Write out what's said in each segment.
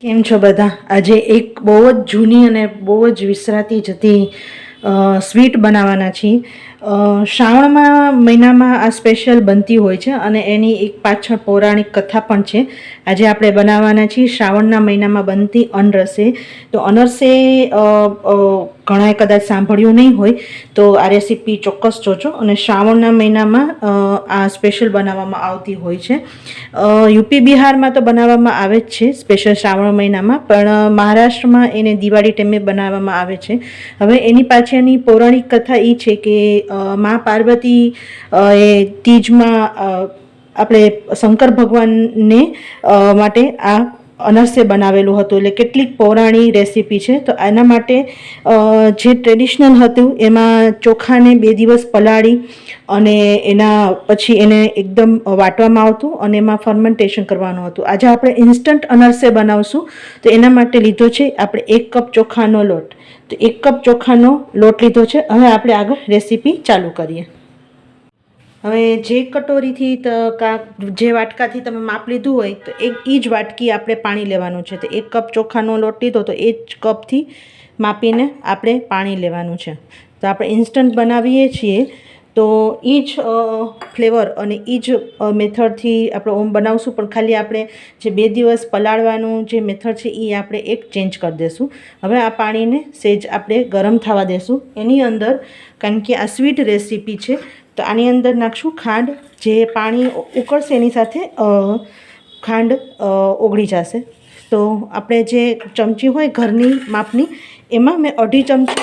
કેમ છો બધા? આજે એક બહુ જ જૂની અને બહુ જ વિસરાતી જતી સ્વીટ બનાવવાના છીએ. શ્રાવણમાં મહિનામાં આ સ્પેશિયલ બનતી હોય છે અને એની એક પાછળ પૌરાણિક કથા પણ છે. આજે આપણે બનાવવાના છીએ શ્રાવણના મહિનામાં બનતી અનરસે. તો અનરસે ઘણાએ કદાચ સાંભળ્યું નહીં હોય તો આ રેસીપી ચોક્કસ જોજો. અને શ્રાવણના મહિનામાં આ સ્પેશિયલ બનાવવામાં આવતી હોય છે. યુપી બિહારમાં તો બનાવવામાં આવે જ છે સ્પેશિયલ શ્રાવણ મહિનામાં, પણ મહારાષ્ટ્રમાં એને દિવાળી ટાઈમે બનાવવામાં આવે છે. હવે એની પાછળની પૌરાણિક કથા એ છે કે મા પાર્વતી એ તીજમાં આપણે શંકર ભગવાનને માટે આ અનરસે બનાવેલું હતું. એટલે કેટલીક પૌરાણિક રેસીપી છે. તો એના માટે જે ટ્રેડિશનલ હતું એમાં ચોખાને 2 દિવસ પલાળી અને એના પછી એને એકદમ વાટવામાં આવતું અને એમાં ફર્મેન્ટેશન કરવાનું હતું. આજે આપણે ઇન્સ્ટન્ટ અનરસે બનાવશું. તો એના માટે લીધો છે આપણે 1 કપ ચોખાનો લોટ. તો 1 કપ ચોખાનો લોટ લીધો છે. હવે આપણે આગળ રેસીપી ચાલુ કરીએ. હવે જે કટોરીથી જે વાટકાથી તમે માપ લીધું હોય તો એ જ વાટકી આપણે પાણી લેવાનું છે. તો 1 કપ ચોખાનો લોટ લીધો તો એ જ કપથી માપીને આપણે પાણી લેવાનું છે. તો આપણે ઇન્સ્ટન્ટ બનાવીએ છીએ તો એ જ ફ્લેવર અને એ જ મેથડથી આપણે ઓમ બનાવશું, પણ ખાલી આપણે જે 2 દિવસ પલાળવાનું જે મેથડ છે એ આપણે એક ચેન્જ કરી દઈશું. હવે આ પાણીને સહેજ આપણે ગરમ થવા દેશું. એની અંદર, કારણ કે આ સ્વીટ રેસીપી છે તો આની અંદર નાખશું ખાંડ. જે પાણી ઉકળશે એની સાથે ખાંડ ઓગળી જશે. તો આપણે જે ચમચી હોય ઘરની માપની એમાં મેં 1/2 ચમચી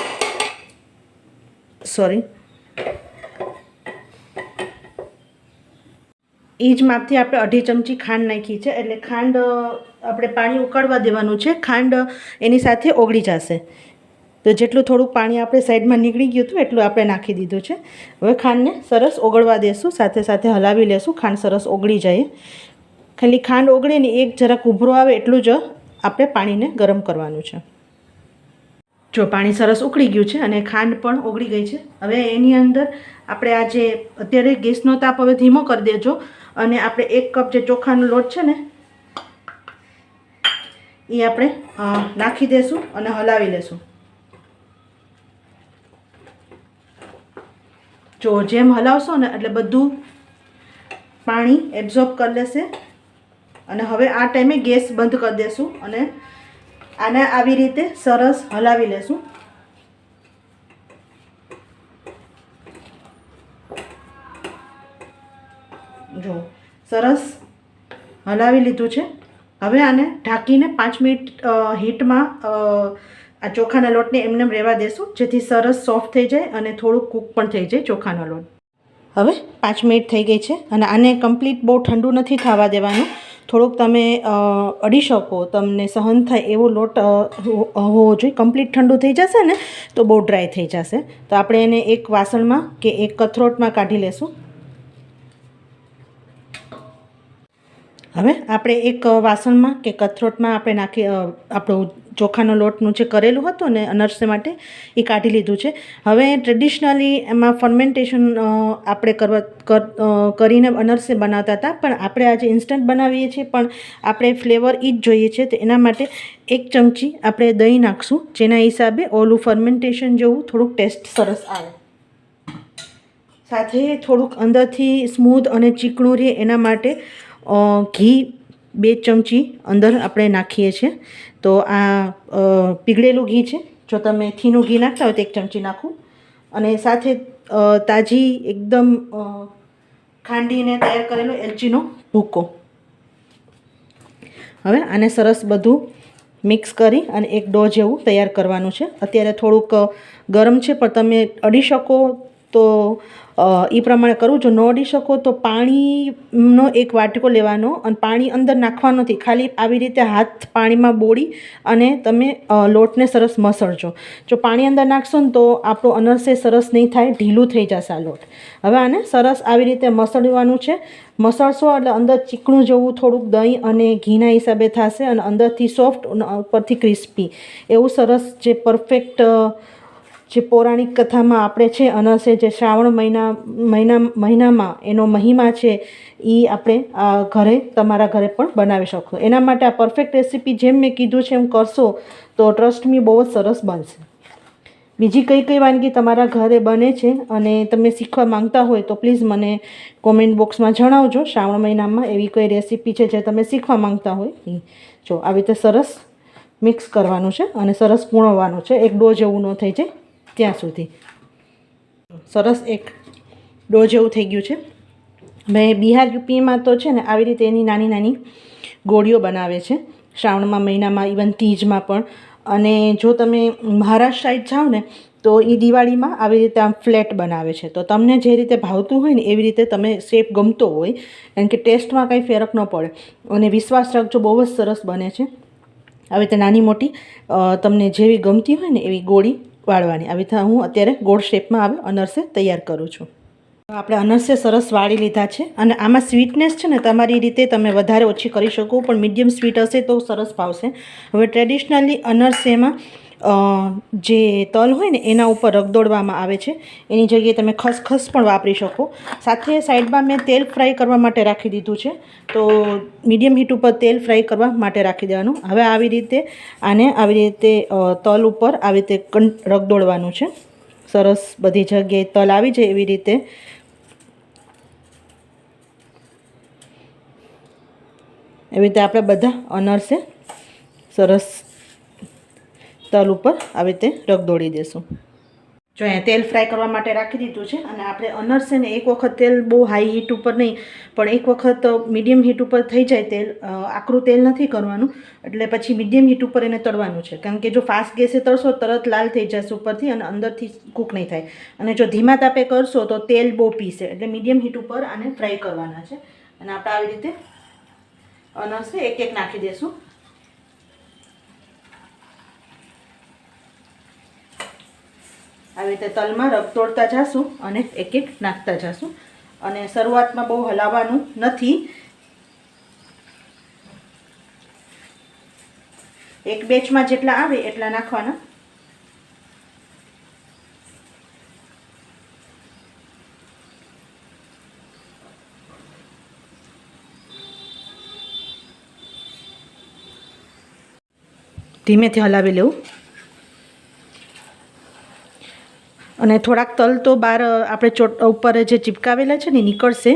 એ જ માપથી આપણે 1/2 ચમચી ખાંડ નાખી છે. એટલે ખાંડ આપણે પાણી ઉકળવા દેવાનું છે. ખાંડ એની સાથે ઓગળી જશે. તો જેટલું થોડુંક પાણી આપણે સાઈડમાં નીકળી ગયું હતું એટલું આપણે નાખી દીધું છે. હવે ખાંડને સરસ ઓગળવા દેશું, સાથે સાથે હલાવી લેશું. ખાંડ સરસ ઓગળી જાય. ખાલી ખાંડ ઓગળે ને એક જરાક ઉભરો આવે એટલું જ આપણે પાણીને ગરમ કરવાનું છે. જો પાણી સરસ ઉકળી ગયું છે અને ખાંડ પણ ઓગળી ગઈ છે. હવે એની અંદર આપણે આ જે અત્યારે ગેસનો તાપ હવે ધીમો કરી દેજો અને આપણે 1 કપ જે ચોખાનો લોટ છે ને એ આપણે નાખી દઈશું અને હલાવી લેશું. જો જેમ હલાવશો ને એટલે બધું પાણી એબ્ઝોર્બ કરી લેશે. અને હવે આ ટાઈમે ગેસ બંધ કરી દેશું અને આને આવી રીતે સરસ હલાવી લેશું. જો સરસ હલાવી લીધું છે. હવે આને ઢાંકીને 5 મિનિટ હીટમાં આ ચોખાના લોટને એમને રહેવા દેશું, જેથી સરસ સોફ્ટ થઈ જાય અને થોડુંક કૂક પણ થઈ જાય ચોખાનો લોટ. હવે 5 મિનિટ થઈ ગઈ છે અને આને કમ્પ્લીટ બહુ ઠંડુ નથી થવા દેવાનું. થોડુંક તમે અડી શકો, તમને સહન થાય એવો લોટ હોવો જોઈએ. કમ્પ્લીટ ઠંડુ થઈ જશે ને તો બહુ ડ્રાય થઈ જશે. તો આપણે એને એક વાસણમાં કે એક કથરોટમાં કાઢી લેશું. હવે આપણે એક વાસણમાં કે કથરોટમાં આપણે આપણું ચોખાનો લોટનું જે કરેલું હતું ને અનરસે માટે એ કાઢી લીધું છે. હવે ટ્રેડિશનલી એમાં ફર્મેન્ટેશન આપણે કરીને અનરસે બનાવતા હતા, પણ આપણે આજે ઇન્સ્ટન્ટ બનાવીએ છીએ, પણ આપણે ફ્લેવર એ જ જોઈએ છે. તો એના માટે 1 ચમચી આપણે દહીં નાખશું, જેના હિસાબે ઓલું ફર્મેન્ટેશન જેવું થોડુંક ટેસ્ટ સરસ આવે. સાથે થોડુંક અંદરથી સ્મૂધ અને ચીકણું રહે એના માટે ઘી 2 ચમચી અંદર આપણે નાખીએ છીએ. તો આ પીગળેલું ઘી છે. જો તમે થીનું ઘી નાખતા હોય તો 1 ચમચી નાખું. અને સાથે તાજી એકદમ ખાંડીને તૈયાર કરેલો એલચીનો ભૂકો. હવે આને સરસ બધું મિક્સ કરી અને એક ડો જેવું તૈયાર કરવાનું છે. અત્યારે થોડુંક ગરમ છે, પણ તમે અડી શકો તો એ પ્રમાણે કરવું. જો ન અડી શકો તો પાણીનો એક વાટકો લેવાનો અને પાણી અંદર નાખવાનું નથી, ખાલી આવી રીતે હાથ પાણીમાં બોળી અને તમે લોટને સરસ મસળજો. જો પાણી અંદર નાખશો ને તો આપણું અનરસે સરસ નહીં થાય, ઢીલું થઈ જશે આ લોટ. હવે આને સરસ આવી રીતે મસળવાનું છે. મસળશો એટલે અંદર ચીકણું જેવું થોડુંક દહીં અને ઘીના હિસાબે થશે અને અંદરથી સોફ્ટ અને ઉપરથી ક્રિસ્પી એવું સરસ જે પરફેક્ટ જે પૌરાણિક કથામાં આપણે છે અનસે જે શ્રાવણ મહિનામાં એનો મહિમા છે એ આપણે ઘરે તમારા ઘરે પણ બનાવી શકશો. એના માટે આ પરફેક્ટ રેસીપી જેમ મેં કીધું છે એમ કરશો તો ટ્રસ્ટ મી બહુ જ સરસ બનશે. બીજી કઈ કઈ વાનગી તમારા ઘરે બને છે અને તમે શીખવા માંગતા હોય તો પ્લીઝ મને કોમેન્ટ બોક્સમાં જણાવજો. શ્રાવણ મહિનામાં એવી કઈ રેસીપી છે જે તમે શીખવા માંગતા હોય એ. જો આવી રીતે સરસ મિક્સ કરવાનું છે અને સરસ પૂણવવાનું છે, એક ડો જેવું ન થઈ જાય ત્યાં સુધી. સરસ એક ડો જેવું થઈ ગયું છે. મેં બિહાર યુપીમાં તો છે ને આવી રીતે એની નાની નાની ગોળીઓ બનાવે છે શ્રાવણમાં મહિનામાં, ઇવન તીજમાં પણ. અને જો તમે મહારાષ્ટ્ર સાઈડ જાઓ ને તો એ દિવાળીમાં આવી રીતે આમ ફ્લેટ બનાવે છે. તો તમને જે રીતે ભાવતું હોય ને એવી રીતે તમે શેપ ગમતો હોય, કારણ કે ટેસ્ટમાં કંઈ ફરક ન પડે. અને વિશ્વાસ રાખજો બહુ જ સરસ બને છે. આવી રીતે નાની મોટી તમને જેવી ગમતી હોય ને એવી ગોળી વાળવાની. આવી રીતે હું અત્યારે ગોળ શેપમાં આવે અનરસે તૈયાર કરું છું. આપણે અનરસે સરસ વાળી લીધા છે અને આમાં સ્વીટનેસ છે ને તમારી રીતે તમે વધારે ઓછી કરી શકો, પણ મીડિયમ સ્વીટ હશે તો સરસ ભાવશે. હવે ટ્રેડિશનલી અનરસેમાં જે તલ હોય ને એના ઉપર રગદોળવામાં આવે છે. એની જગ્યાએ તમે ખસખસ પણ વાપરી શકો. સાથે સાઈડમાં મેં તેલ ફ્રાય કરવા માટે રાખી દીધું છે, તો મીડિયમ હીટ ઉપર તેલ ફ્રાય કરવા માટે રાખી દેવાનું. હવે આવી રીતે આને આવી રીતે તલ ઉપર આવી રીતે રગદોળવાનું છે. સરસ બધી જગ્યાએ તલ આવી જાય એવી રીતે આપણે બધા અનરસે સરસ તલ ઉપર આવી રીતે રગદોળી દેશું. જો અહીંયા તેલ ફ્રાય કરવા માટે રાખી દીધું છે અને આપણે અનરસે ને એક વખત તેલ બહુ હાઈ હીટ ઉપર નહીં પણ એક વખત મીડિયમ હીટ ઉપર થઈ જાય તેલ, આકરું તેલ નથી કરવાનું. એટલે પછી મીડિયમ હીટ ઉપર એને તળવાનું છે, કારણ કે જો ફાસ્ટ ગેસે તળશો તરત લાલ થઈ જશે ઉપરથી અને અંદરથી કૂક નહીં થાય. અને જો ધીમા તાપે કરશો તો તેલ બહુ પીશે. એટલે મીડિયમ હીટ ઉપર આને ફ્રાય કરવાના છે. અને આપણે આવી રીતે અનરસે એક એક નાખી દઈશું. આવી રીતે તલમાં રગદોળતા જઈશું અને એક એક નાખતા જઈશું. અને શરૂઆતમાં બહુ હલાવવાનું નથી. એક બેચમાં જેટલા આવે એટલા નાખવાના. ધીમેથી હલાવી લેવું. અને થોડાક તલ તો બહાર આપણે ઉપર જે ચિપકાવેલા છે ને નીકળશે,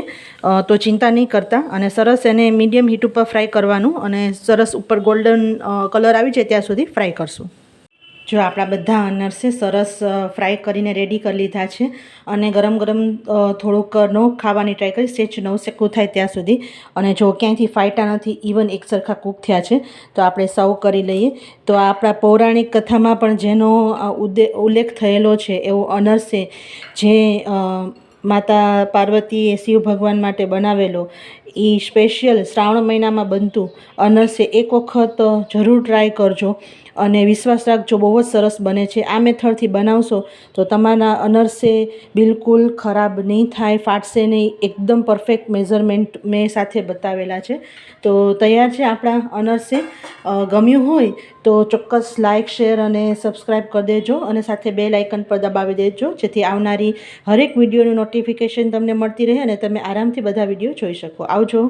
તો ચિંતા નહીં કરતા. અને સરસ એને મીડિયમ હીટ ઉપર ફ્રાય કરવાનું અને સરસ ઉપર ગોલ્ડન કલર આવી જાય ત્યાં સુધી ફ્રાય કરશું. જો આપણા બધા અનરસે સરસ ફ્રાય કરીને રેડી કરી લીધા છે. અને ગરમ ગરમ થોડુંક ન ખાવાની ટ્રાય કરી, સેજ નવસેકું થાય ત્યાં સુધી. અને જો ક્યાંયથી ફાટ્યા નથી, ઇવન એક સરખા કૂક થયા છે, તો આપણે સર્વ કરી લઈએ. તો આપણા પૌરાણિક કથામાં પણ જેનો ઉલ્લેખ થયેલો છે એવો અનરસે જે માતા પાર્વતીએ શિવ ભગવાન માટે બનાવેલો એ સ્પેશિયલ શ્રાવણ મહિનામાં બનતું અનરસે એક વખત જરૂર ટ્રાય કરજો અને વિશ્વાસ રાખજો બહુ જ સરસ બને છે. આ મેથડથી બનાવશો તો તમારા અનરસે બિલકુલ ખરાબ નહીં થાય, ફાટશે નહીં. એકદમ પરફેક્ટ મેઝરમેન્ટ મેં સાથે બતાવેલા છે. તો તૈયાર છે આપણા અનરસે. ગમ્યું હોય તો ચોક્કસ લાઇક, શેર અને સબસ્ક્રાઈબ કરી દેજો અને સાથે બેલ આઇકન પર દબાવી દેજો, જેથી આવનારી હરેક વિડીયોનું નોટિફિકેશન તમને મળતી રહે અને તમે આરામથી બધા વિડીયો જોઈ શકો. આવજો.